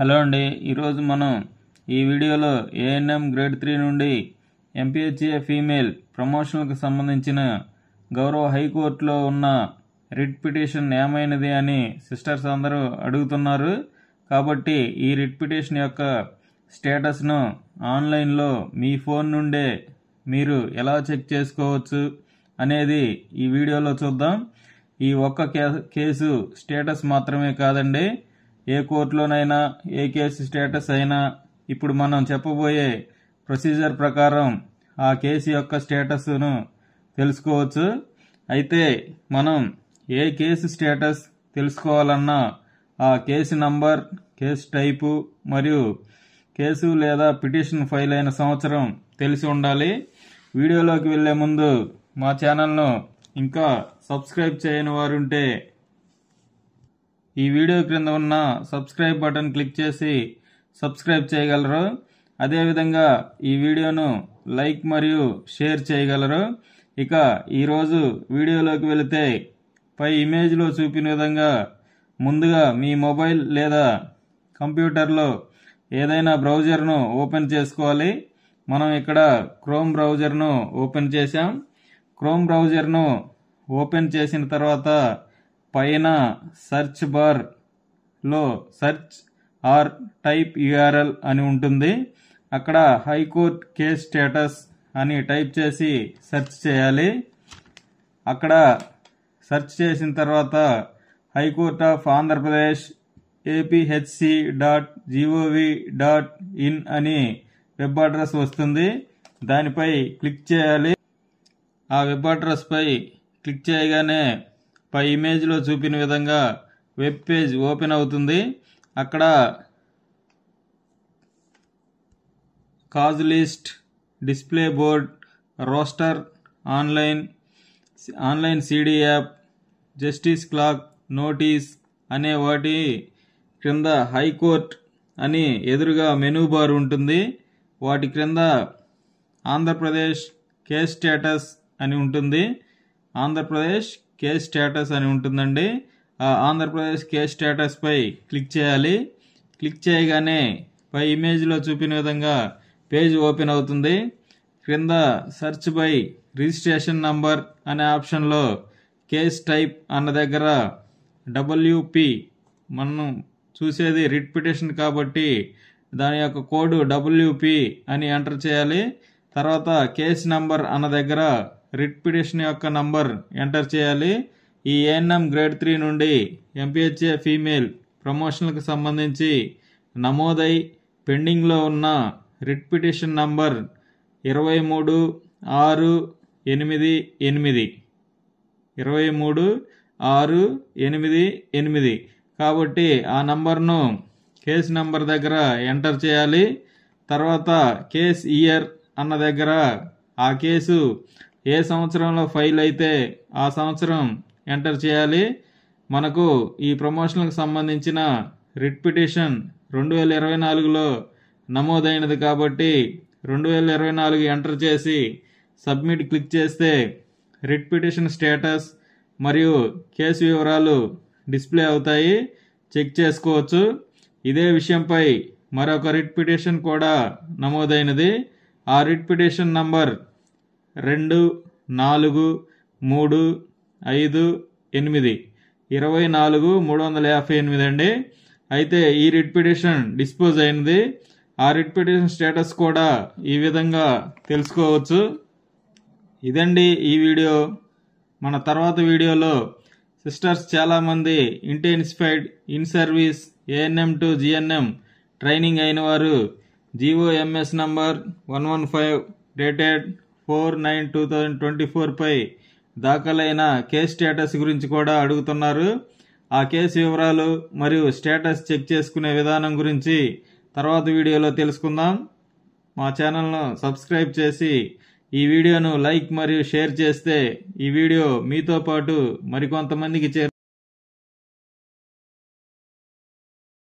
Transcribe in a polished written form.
Hello అండి, ఈరోజు మనం ఈ వీడియోలో ఏఎన్ఎం గ్రేడ్ 3 నుండి ఎంపీహెచ్ఏ ఫీమేల్ ప్రమోషన్లకు సంబంధించిన గౌరవ హైకోర్టులో ఉన్న రిట్ పిటిషన్ ఏమైనది అని సిస్టర్స్ అందరూ అడుగుతున్నారు. కాబట్టి ఈ రిట్ పిటిషన్ యొక్క స్టేటస్ను ఆన్లైన్లో మీ ఫోన్ నుండే మీరు ఎలా చెక్ చేసుకోవచ్చు అనేది ఈ వీడియోలో చూద్దాం. ఈ ఒక్క కేసు స్టేటస్ మాత్రమే కాదండి, ఏ కోర్టులోనైనా ఏ కేసు స్టేటస్ అయినా ఇప్పుడు మనం చెప్పబోయే ప్రొసీజర్ ప్రకారం ఆ కేసు యొక్క స్టేటస్ను తెలుసుకోవచ్చు. అయితే మనం ఏ కేసు స్టేటస్ తెలుసుకోవాలన్నా ఆ కేసు నంబర్, కేసు టైపు మరియు కేసు లేదా పిటిషన్ ఫైల్ అయిన సంవత్సరం తెలిసి ఉండాలి. వీడియోలోకి వెళ్లే ముందు మా ఛానల్ను ఇంకా సబ్స్క్రైబ్ చేయని వారుంటే ఈ వీడియో క్రింద ఉన్న సబ్స్క్రైబ్ బటన్ క్లిక్ చేసి సబ్స్క్రైబ్ చేయగలరు. అదేవిధంగా ఈ వీడియోను లైక్ మరియు షేర్ చేయగలరు. ఇక ఈరోజు వీడియోలోకి వెళితే పై ఇమేజ్లో చూపిన విధంగా ముందుగా మీ మొబైల్ లేదా కంప్యూటర్లో ఏదైనా బ్రౌజర్ను ఓపెన్ చేసుకోవాలి. మనం ఇక్కడ క్రోమ్ బ్రౌజర్ను ఓపెన్ చేశాం. క్రోమ్ బ్రౌజర్ను ఓపెన్ చేసిన తర్వాత పైన సెర్చ్ బార్లో సెర్చ్ ఆర్ టైప్ యూఆర్ఎల్ అని ఉంటుంది. అక్కడ హైకోర్ట్ కేస్ స్టేటస్ అని టైప్ చేసి సెర్చ్ చేయాలి. అక్కడ సెర్చ్ చేసిన తర్వాత హైకోర్ట్ ఆఫ్ ఆంధ్రప్రదేశ్ apHC.gov.in అని వెబ్ అడ్రస్ వస్తుంది. దానిపై క్లిక్ చేయాలి. ఆ వెబ్ అడ్రస్ పై క్లిక్ చేయగానే పై ఇమేజ్లో చూపిన విధంగా వెబ్ పేజ్ ఓపెన్ అవుతుంది. అక్కడ cause list, display board, roster, online CD app, justice clock, notice అనే వాటి క్రింద హైకోర్ట్ అని ఎదురుగా మెనూ బార్ ఉంటుంది. వాటి క్రింద ఆంధ్రప్రదేశ్ కేస్ స్టేటస్ అని ఉంటుంది. ఆంధ్రప్రదేశ్ కేస్ స్టేటస్ అని ఉంటుందండి. ఆ ఆంధ్రప్రదేశ్ కేస్ స్టేటస్ పై క్లిక్ చేయాలి. క్లిక్ చేయగానే పై ఇమేజ్లో చూపిన విధంగా పేజ్ ఓపెన్ అవుతుంది. క్రింద సెర్చ్ బై రిజిస్ట్రేషన్ నంబర్ అనే ఆప్షన్లో కేస్ టైప్ అన్న దగ్గర WP, మనం చూసేది రిట్ పిటిషన్ కాబట్టి దాని యొక్క కోడ్ WP అని ఎంటర్ చేయాలి. తర్వాత కేస్ నంబర్ అన్న దగ్గర రిట్ పిటిషన్ యొక్క నంబర్ ఎంటర్ చేయాలి. ఈ ఏఎన్ఎం గ్రేడ్ 3 నుండి ఎంపీహెచ్ఏ ఫీమేల్ ప్రమోషన్లకు సంబంధించి నమోదై పెండింగ్లో ఉన్న రిట్ పిటిషన్ నంబర్ 23688 23688 కాబట్టి ఆ నంబర్ను కేసు నంబర్ దగ్గర ఎంటర్ చేయాలి. తర్వాత కేస్ ఇయర్ అన్న దగ్గర ఆ కేసు ఏ సంవత్సరంలో ఫైల్ అయితే ఆ సంవత్సరం ఎంటర్ చేయాలి. మనకు ఈ ప్రమోషన్లకు సంబంధించిన రిట్ పిటిషన్ 2024లో నమోదైనది కాబట్టి 2024 ఎంటర్ చేసి సబ్మిట్ క్లిక్ చేస్తే రిట్ పిటిషన్ స్టేటస్ మరియు కేసు వివరాలు డిస్ప్లే అవుతాయి. చెక్ చేసుకోవచ్చు. ఇదే విషయంపై మరొక రిట్ పిటిషన్ కూడా నమోదైనది. ఆ రిట్ పిటిషన్ నంబర్ 24358 24358 అండి. అయితే ఈ రిట్ పిటిషన్ డిస్పోజ్ అయినది. ఆ రిట్ పిటిషన్ స్టేటస్ కూడా ఈ విధంగా తెలుసుకోవచ్చు. ఇదండి ఈ వీడియో. మన తర్వాత వీడియోలో సిస్టర్స్ చాలామంది intensified in service ANM to GNM training అయిన వారు GOMS నంబర్ 115 డేటెడ్ 4/9/2024 పై దాఖలైన కేస్ స్టేటస్ గురించి కూడా అడుగుతున్నారు. ఆ కేసు వివరాలు మరియు స్టేటస్ చెక్ చేసుకునే విధానం గురించి తర్వాత వీడియోలో తెలుసుకుందాం. మా ఛానల్ను సబ్స్క్రైబ్ చేసి ఈ వీడియోను లైక్ మరియు షేర్ చేస్తే ఈ వీడియో మీతో పాటు మరికొంతమందికి